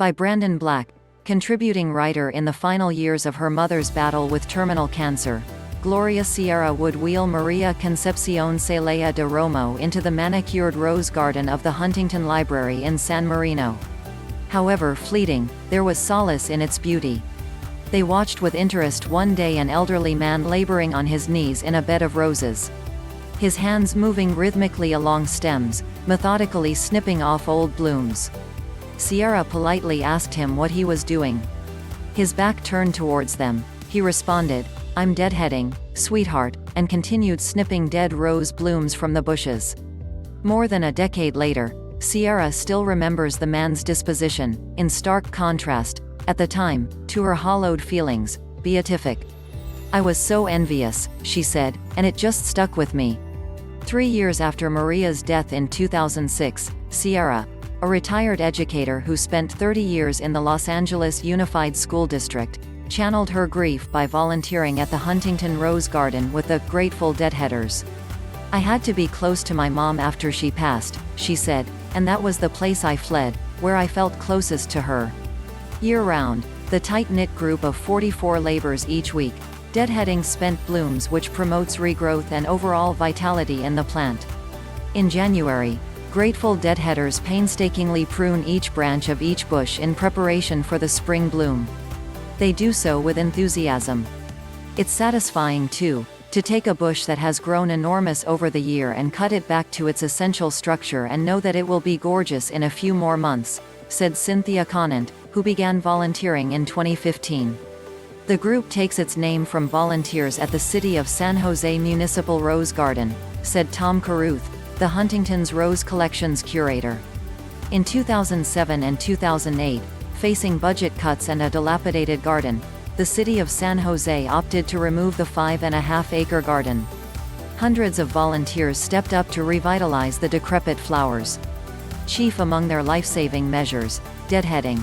By Brandon Black, contributing writer in the final years of her mother's battle with terminal cancer, Gloria Sierra would wheel María Concepción Celaya de Romo into the manicured rose garden of the Huntington Library in San Marino. However fleeting, there was solace in its beauty. They watched with interest one day an elderly man laboring on his knees in a bed of roses. His hands moving rhythmically along stems, methodically snipping off old blooms. Sierra politely asked him what he was doing. His back turned towards them, he responded, "I'm deadheading, sweetheart," and continued snipping dead rose blooms from the bushes. More than a decade later, Sierra still remembers the man's disposition, in stark contrast, at the time, to her hollowed feelings, beatific. "I was so envious," she said, "and it just stuck with me." 3 years after Maria's death in 2006, Sierra, a retired educator who spent 30 years in the Los Angeles Unified School District, channeled her grief by volunteering at the Huntington Rose Garden with the Grateful Deadheaders. "I had to be close to my mom after she passed," she said, "and that was the place I fled, where I felt closest to her." Year-round, the tight-knit group of 44 labors each week, deadheading spent blooms, which promotes regrowth and overall vitality in the plant. In January, Grateful Deadheaders painstakingly prune each branch of each bush in preparation for the spring bloom. They do so with enthusiasm. It's satisfying, too, to take a bush that has grown enormous over the year and cut it back to its essential structure and know that it will be gorgeous in a few more months, said Cynthia Conant, who began volunteering in 2015. The group takes its name from volunteers at the City of San Jose Municipal Rose Garden, said Tom Carruth, the Huntington's Rose Collections curator. In 2007 and 2008, facing budget cuts and a dilapidated garden, the City of San Jose opted to remove the 5-and-a-half-acre garden. Hundreds of volunteers stepped up to revitalize the decrepit flowers. Chief among their life-saving measures, deadheading.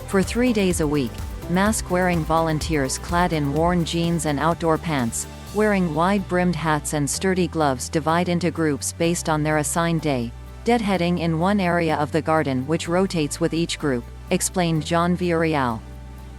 For 3 days a week, mask-wearing volunteers clad in worn jeans and outdoor pants, wearing wide-brimmed hats and sturdy gloves, divide into groups based on their assigned day, deadheading in one area of the garden which rotates with each group, explained John Villarreal.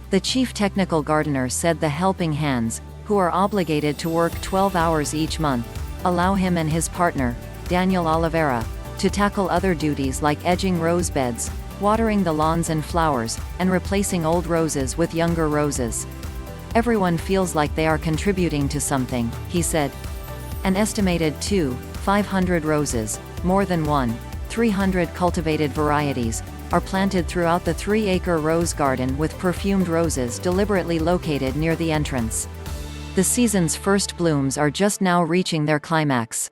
The chief technical gardener said the helping hands, who are obligated to work 12 hours each month, allow him and his partner, Daniel Oliveira, to tackle other duties like edging rose beds, watering the lawns and flowers, and replacing old roses with younger roses. "Everyone feels like they are contributing to something," he said. An estimated 200-500 roses, more than 100-300 cultivated varieties, are planted throughout the 3-acre rose garden, with perfumed roses deliberately located near the entrance. The season's first blooms are just now reaching their climax.